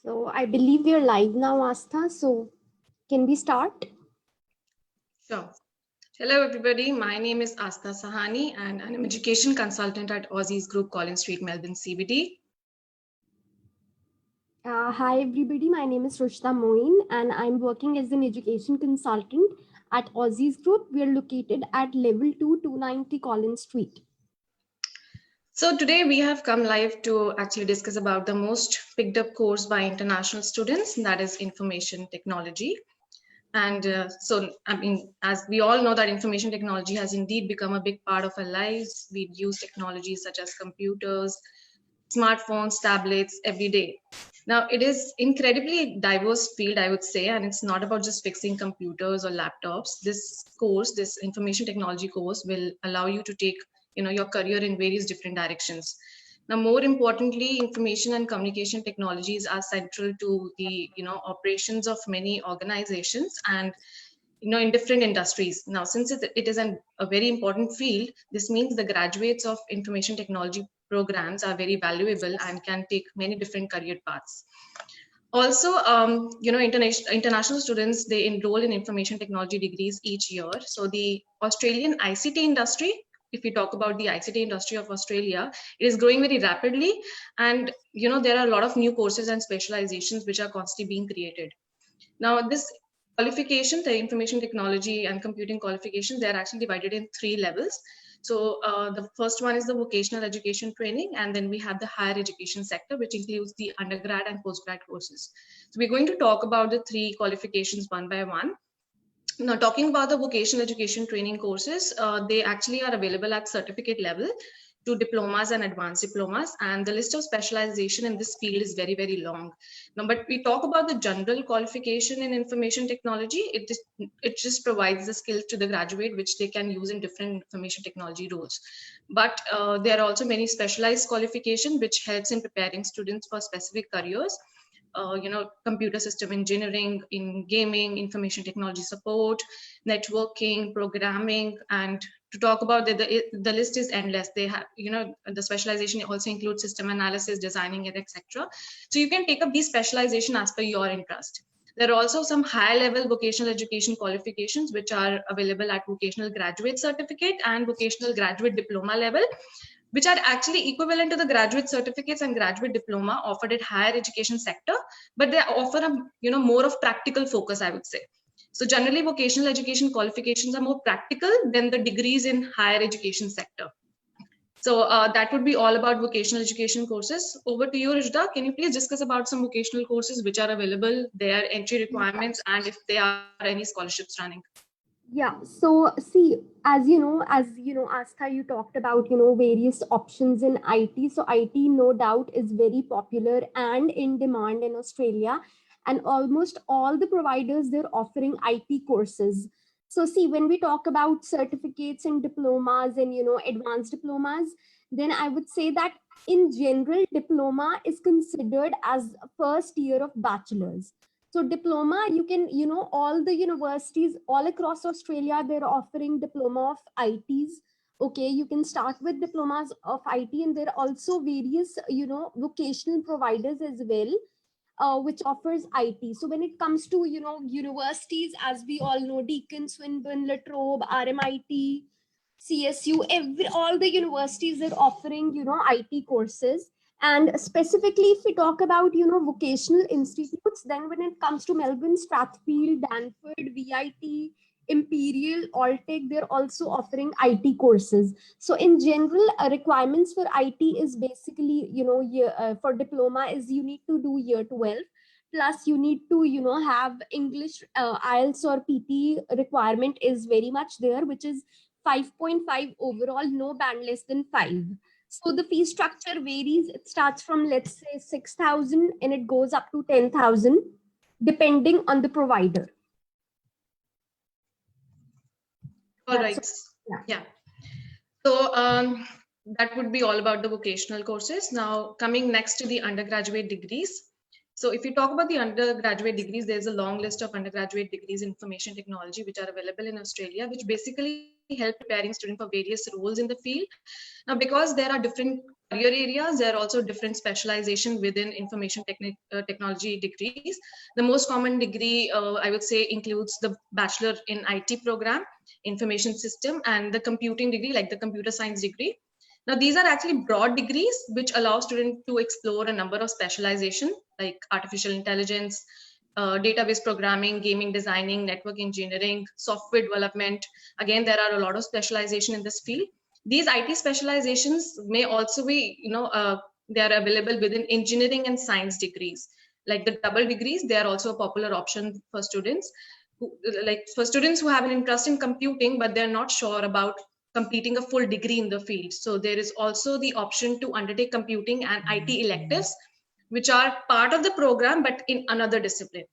So I believe we are live now, Astha. So can we start? Sure. Hello, everybody. My name is Astha Sahani, and I'm an education consultant at Aussies Group, Collins Street, Melbourne, CBD. Hi, everybody. My name is Rushta Moin, and I'm working as an education consultant at Aussies Group. We are located at level 2, 290 Collins Street. So today we have come live to actually discuss about the most picked up course by international students, that is information technology. And I mean, as we all know that information technology has indeed become a big part of our lives. We use technologies such as computers, smartphones, tablets every day. Now, it is incredibly diverse field, I would say, and it's not about just fixing computers or laptops. This course, this information technology course, will allow you to take, your career in various different directions. Now, more importantly, information and communication technologies are central to the, operations of many organizations and in different industries. Now, since it is a very important field, this means the graduates of information technology programs are very valuable and can take many different career paths. Also, international students, they enroll in information technology degrees each year. So the Australian ICT industry, if we talk about the ICT industry of Australia, it is growing very rapidly, and there are a lot of new courses and specializations which are constantly being created. Now, this qualification, the information technology and computing qualifications, they are actually divided in 3 levels. So the first one is the vocational education training, and then we have the higher education sector, which includes the undergrad and postgrad courses. So we're going to talk about the 3 qualifications one by one. Now, talking about the vocational education training courses, they actually are available at certificate level to diplomas and advanced diplomas, and the list of specialization in this field is very, very long. Now, but we talk about the general qualification in information technology. It just provides the skills to the graduate which they can use in different information technology roles. But there are also many specialized qualification which helps in preparing students for specific careers. Computer system engineering, in gaming, information technology support, networking, programming, and to talk about the list is endless. They have, the specialization also includes system analysis, designing, and etc. So you can take up these specialization as per your interest. There are also some high level vocational education qualifications which are available at vocational graduate certificate and vocational graduate diploma level, which are actually equivalent to the graduate certificates and graduate diploma offered at higher education sector, but they offer a more of practical focus, I would say. So generally, vocational education qualifications are more practical than the degrees in higher education sector. So that would be all about vocational education courses. Over to you, Rishda. Can you please discuss about some vocational courses which are available, their entry requirements, and if there are any scholarships running? Yeah, so see, as you know, Astha, you talked about, various options in IT. So IT, no doubt, is very popular and in demand in Australia. And almost all the providers, they're offering IT courses. So see, when we talk about certificates and diplomas and, advanced diplomas, then I would say that in general, diploma is considered as first year of bachelor's. So diploma, you can, all the universities all across Australia, they're offering diploma of ITs. Okay, you can start with diplomas of IT, and there are also various, vocational providers as well, which offers IT. So when it comes to, universities, as we all know, Deakin, Swinburne, La Trobe, RMIT, CSU, all the universities are offering, IT courses. And specifically, if we talk about, vocational institutes, then when it comes to Melbourne, Strathfield, Danford, VIT, Imperial, Alltech, they're also offering IT courses. So in general, requirements for IT is basically, for diploma is you need to do year 12. Plus you need to, have English, IELTS or PT requirement is very much there, which is 5.5 overall, no band less than 5. So the fee structure varies. It starts from, let's say, 6,000 and it goes up to 10,000, depending on the provider. All right. Yeah. So that would be all about the vocational courses. Now, coming next to the undergraduate degrees. So if you talk about the undergraduate degrees, there's a long list of undergraduate degrees in information technology, which are available in Australia, which basically help preparing students for various roles in the field. Now, because there are different career areas, there are also different specialization within information technology degrees. The most common degree, I would say, includes the Bachelor in IT program, information system, and the computing degree, like the computer science degree. Now, these are actually broad degrees which allow students to explore a number of specialization like artificial intelligence, database programming, gaming designing, network engineering, software development. Again, there are a lot of specialization in this field. These IT specializations may also be, they are available within engineering and science degrees. Like the double degrees, they are also a popular option for students. For students who have an interest in computing, but they're not sure about completing a full degree in the field. So there is also the option to undertake computing and IT electives, which are part of the program, but in another discipline.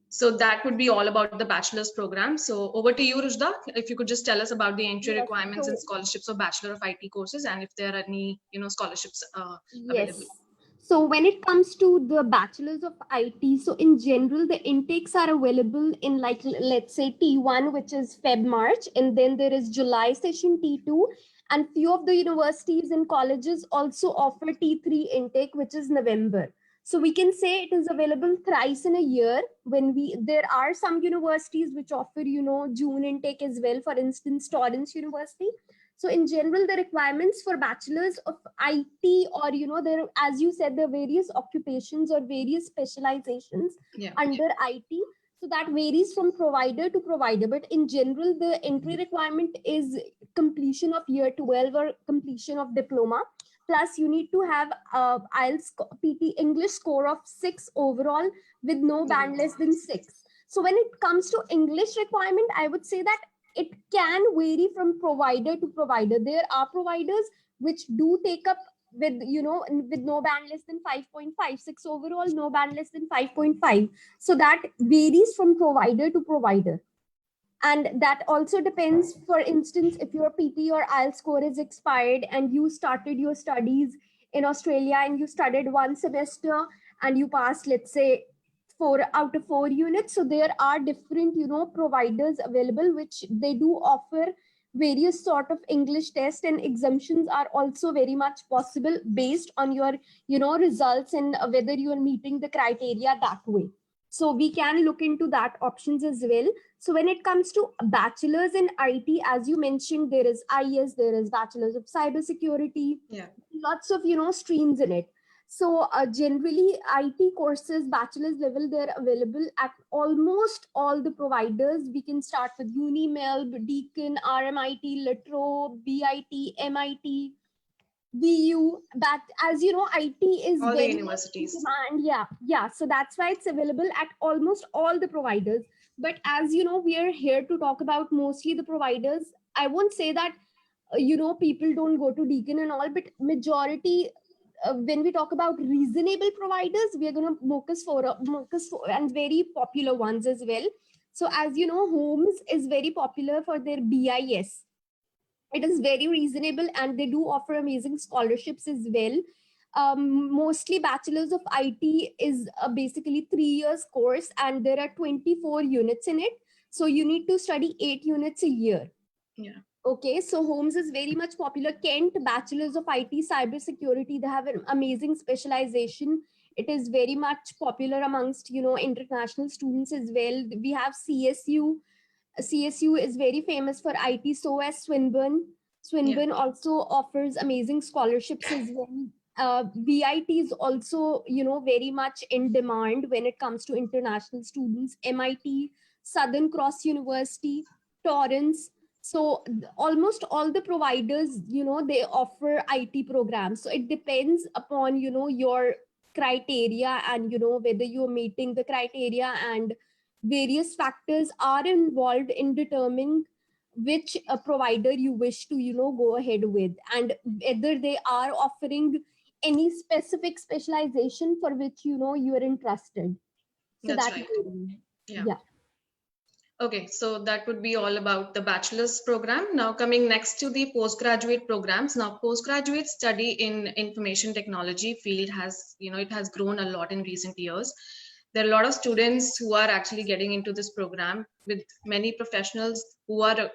So that would be all about the bachelor's program. So over to you, Rushda, if you could just tell us about the entry requirements and scholarships of Bachelor of IT courses, and if there are any, scholarships available. So when it comes to the bachelors of IT, so in general, the intakes are available in like, let's say T1, which is Feb, March, and then there is July session T2, and few of the universities and colleges also offer T3 intake, which is November. So we can say it is available thrice in a year. There are some universities which offer, June intake as well. For instance, Torrance University. So in general, the requirements for bachelors of IT, or there, as you said, the various occupations or various specializations under IT. So that varies from provider to provider. But in general, the entry requirement is completion of year 12 or completion of diploma. Plus, you need to have IELTS PT English score of 6 overall with no band less than 6. So when it comes to English requirement, I would say that it can vary from provider to provider. There are providers which do take up with no band less than 5.5, 6 overall, no band less than 5.5. So that varies from provider to provider. And that also depends, for instance, if your PT or IELTS score is expired and you started your studies in Australia and you studied one semester and you passed, let's say, 4 out of 4 units. So there are different, providers available, which they do offer various sort of English tests, and exemptions are also very much possible based on your, results and whether you are meeting the criteria that way. So we can look into that options as well. So when it comes to bachelors in IT, as you mentioned, there is IS, there is bachelors of cybersecurity, lots of, streams in it. So generally, IT courses, bachelor's level, they're available at almost all the providers. We can start with UniMelb, Deakin, RMIT, Litro, BIT, MIT, VU. But as you know, IT is all very the universities. Demand. Yeah. So that's why it's available at almost all the providers. But as you know, we are here to talk about mostly the providers. I won't say that people don't go to Deakin and all, but majority, when we talk about reasonable providers, we are going to focus and very popular ones as well. So as you know, Holmes is very popular for their BIS. It is very reasonable and they do offer amazing scholarships as well. Mostly bachelors of IT is basically 3 years course, and there are 24 units in it. So you need to study 8 units a year. Okay, so Holmes is very much popular. Kent, bachelors of IT cybersecurity, they have an amazing specialization. It is very much popular amongst international students as well. We have CSU. CSU is very famous for IT. So as Swinburne. Swinburne also offers amazing scholarships as well. VIT is also very much in demand when it comes to international students. MIT, Southern Cross University, Torrance. So almost all the providers, they offer IT programs. So it depends upon your criteria and whether you're meeting the criteria, and various factors are involved in determining which provider you wish to go ahead with, and whether they are offering any specific specialization for which you are interested. So that's right. Yeah. Okay, so that would be all about the bachelor's program. Now coming next to the postgraduate programs. Now postgraduate study in information technology field has, it has grown a lot in recent years. There are a lot of students who are actually getting into this program, with many professionals who are,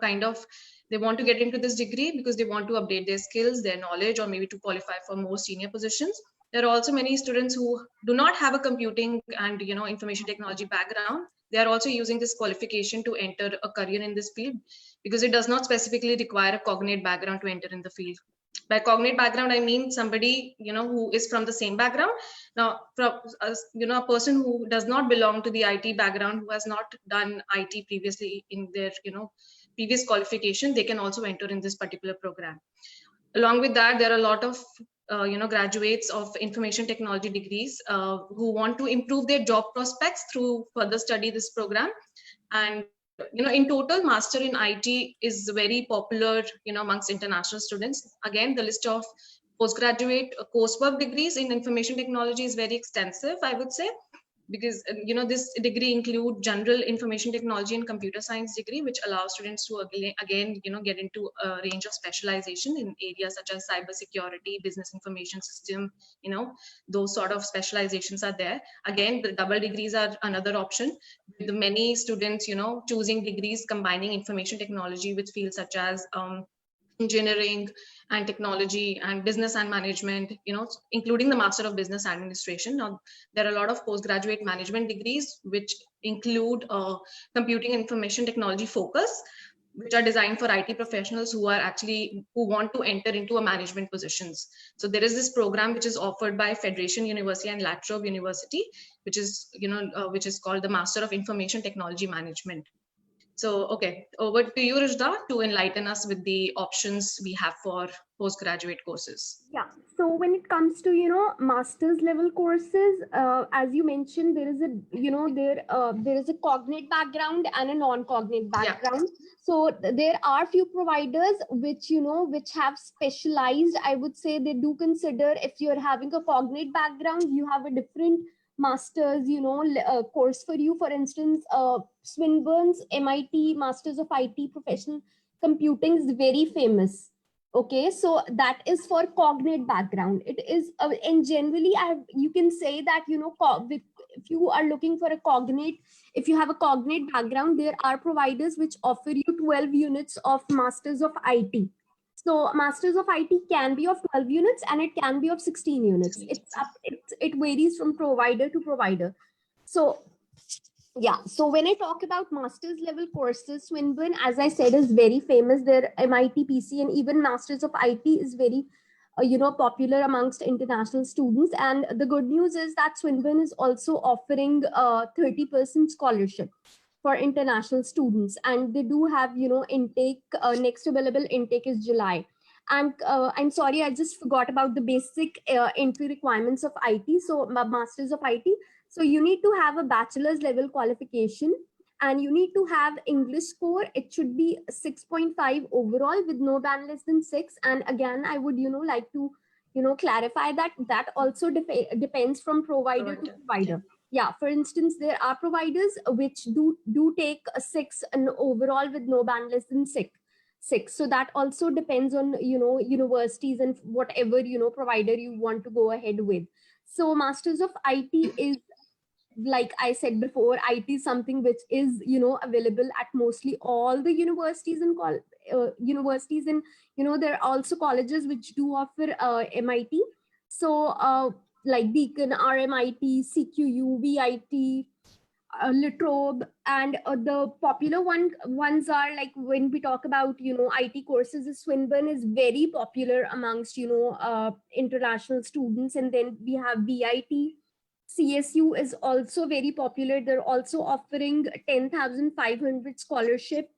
kind of, they want to get into this degree because they want to update their skills, their knowledge, or maybe to qualify for more senior positions. There are also many students who do not have a computing and, information technology background. They are also using this qualification to enter a career in this field, because it does not specifically require a cognate background to enter in the field. By cognate background, I mean somebody, who is from the same background. Now, from a person who does not belong to the IT background, who has not done IT previously in their, previous qualification, they can also enter in this particular program. Along with that, there are a lot of graduates of information technology degrees who want to improve their job prospects through further study this program. And in total, master in IT is very popular amongst international students. Again, the list of postgraduate coursework degrees in information technology is very extensive, I would say, because this degree include general information technology and computer science degree, which allows students to again get into a range of specialization in areas such as cyber security, business information system. Those sort of specializations are there. Again, the double degrees are another option, with many students choosing degrees combining information technology with fields such as engineering and technology and business and management, including the master of business administration. Now there are a lot of postgraduate management degrees which include computing information technology focus, which are designed for IT professionals who want to enter into a management positions. So there is this program which is offered by Federation University and La Trobe University, which is which is called the Master of Information Technology Management. So, okay, over to you, Rushda, to enlighten us with the options we have for postgraduate courses. Yeah. So when it comes to, master's level courses, as you mentioned, there is a, there is a cognate background and a non-cognate background. Yeah. So there are few providers which, which have specialized, I would say they do consider, if you're having a cognate background, you have a different master's, course for you. For instance, Swinburne's MIT Masters of IT Professional Computing is very famous. Okay, so that is for cognate background. It is, and generally, you can say that, if you are looking for a cognate, if you have a cognate background, there are providers which offer you 12 units of Masters of IT. So Masters of IT can be of 12 units and it can be of 16 units. It varies from provider to provider. So yeah, so when I talk about master's level courses, Swinburne, as I said, is very famous. Their MIT PC and even Masters of IT is very popular amongst international students. And the good news is that Swinburne is also offering 30% scholarship for international students, and they do have intake. Next available intake is July. And I'm sorry, I just forgot about the basic entry requirements of IT. So Masters of IT, so you need to have a bachelor's level qualification, and you need to have English score. It should be 6.5 overall with no band less than 6. And again, I would like to clarify that also depends from provider to provider. Yeah, for instance, there are providers which do take a 6 and overall with no band less than 6. So that also depends on universities and whatever provider you want to go ahead with. So Masters of IT is, like I said before, IT is something which is available at mostly all the universities and universities, and there are also colleges which do offer MIT. So like Beacon, RMIT, CQU, VIT, La Trobe, and the popular ones are, like, when we talk about IT courses, Swinburne is very popular amongst international students, and then we have VIT. CSU is also very popular. They're also offering 10,500 scholarship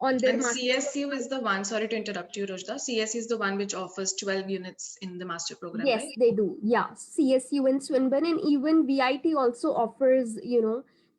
on their and CSU is the one, sorry to interrupt you, Rushda. CSU is the one which offers 12 units in the master program, yes, right? they do. Yeah, CSU and Swinburne, and even VIT also offers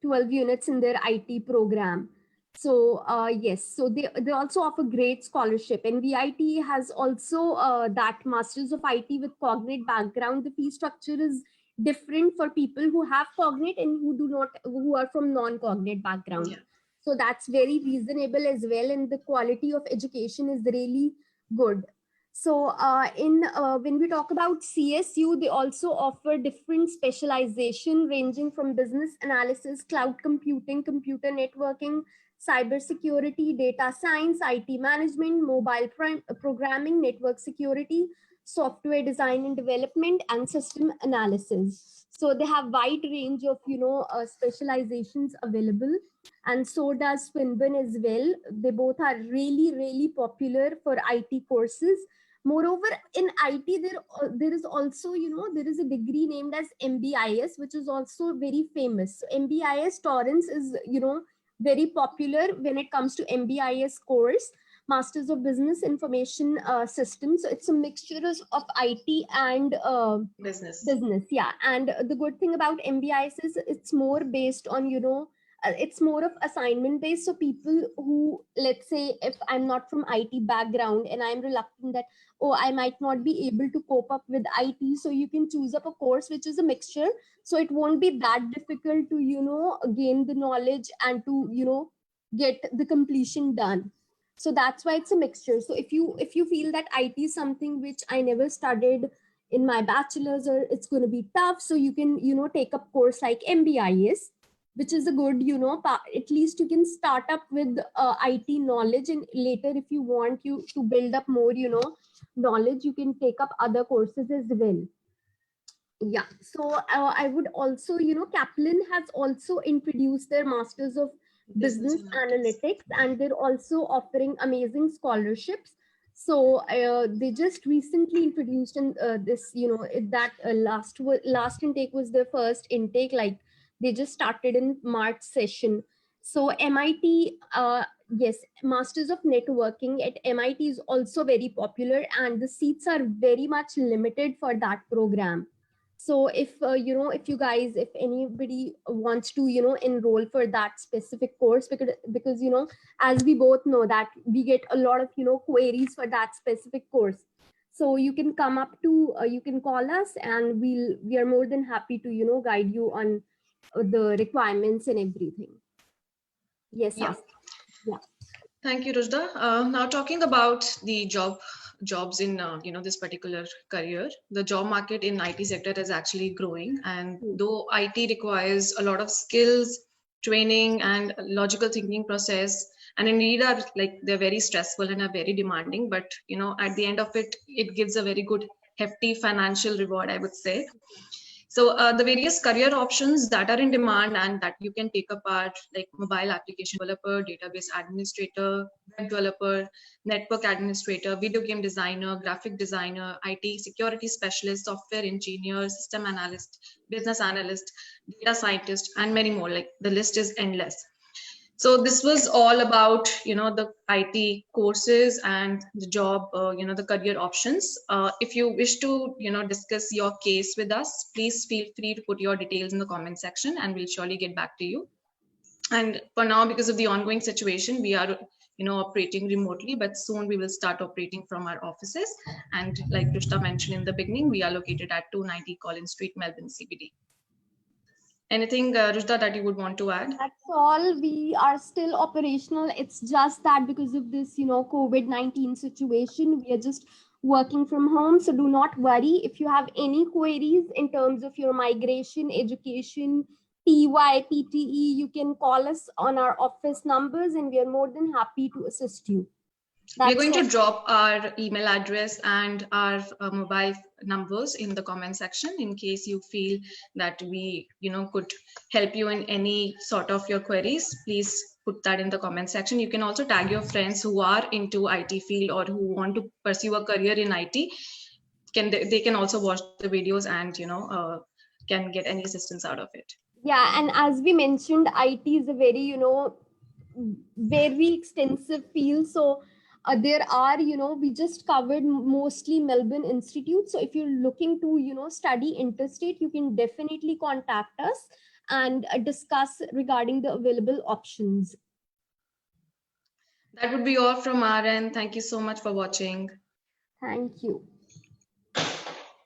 12 units in their IT program. So yes, so they also offer great scholarship, and VIT has also that Masters of IT with cognate background. The fee structure is different for people who have cognate and who are from non-cognate background. Yeah. So that's very reasonable as well, and the quality of education is really good. So when we talk about CSU, they also offer different specialization ranging from business analysis, cloud computing, computer networking, cybersecurity, data science, IT management, mobile programming, network security, software design and development, and system analysis. So they have wide range of specializations available, and so does Swinburne as well. They both are really, really popular for IT courses. Moreover, in IT, there is also, there is a degree named as MBIS, which is also very famous. So MBIS Torrance is, very popular when it comes to MBIS course, Masters of Business Information Systems. So it's a mixture of IT and business. Yeah. And the good thing about MBIS is it's more based on, it's more of assignment based. So people who, let's say, if I'm not from IT background and I'm reluctant that, oh, I might not be able to cope up with IT, so you can choose up a course which is a mixture. So it won't be that difficult to, gain the knowledge and to, get the completion done. So that's why it's a mixture. So if you feel that IT is something which I never studied in my bachelor's, or it's going to be tough, so you can, take up course like MBIS, which is a good, at least you can start up with IT knowledge, and later if you want you to build up more, knowledge, you can take up other courses as well. Yeah. So I would also, Kaplan has also introduced their Masters of Business Analytics, and they're also offering amazing scholarships. So they just recently introduced in this, that last intake was their first intake. Like they just started in March session. So MIT, yes, Masters of Networking at MIT is also very popular, and the seats are very much limited for that program. So if if anybody wants to enroll for that specific course, because as we both know that we get a lot of queries for that specific course, so you can come up to you can call us, and we are more than happy to guide you on the requirements and everything. Yes. Yeah. Yeah. Thank you, Rujda. Now talking about the jobs in this particular career, the job market in IT sector is actually growing, and though IT requires a lot of skills, training, and logical thinking process, and indeed are they're very stressful and are very demanding, but at the end of it, it gives a very good hefty financial reward, I would say. So the various career options that are in demand and that you can take up are like mobile application developer, database administrator, web developer, network administrator, video game designer, graphic designer, IT security specialist, software engineer, system analyst, business analyst, data scientist, and many more. Like the list is endless. So this was all about the IT courses and the job the career options. If you wish to discuss your case with us, please feel free to put your details in the comment section, and we'll surely get back to you. And for now, because of the ongoing situation, we are operating remotely, but soon we will start operating from our offices. And like Rishta mentioned in the beginning, we are located at 290 Collins Street, Melbourne CBD. Anything, Rujda, that you would want to add? That's all. We are still operational. It's just that because of this, COVID-19 situation, we are just working from home. So do not worry. If you have any queries in terms of your migration, education, PY, PTE, you can call us on our office numbers, and we are more than happy to assist you. We're going to drop our email address and our mobile numbers in the comment section in case you feel that we could help you in any sort of your queries. Please put that in the comment section. You can also tag your friends who are into IT field or who want to pursue a career in IT. They can also watch the videos and can get any assistance out of it. Yeah, and as we mentioned, IT is a very very extensive field. So there are we just covered mostly Melbourne Institute. So if you're looking to study interstate, you can definitely contact us and discuss regarding the available options. That would be all from our end. Thank you so much for watching. Thank you.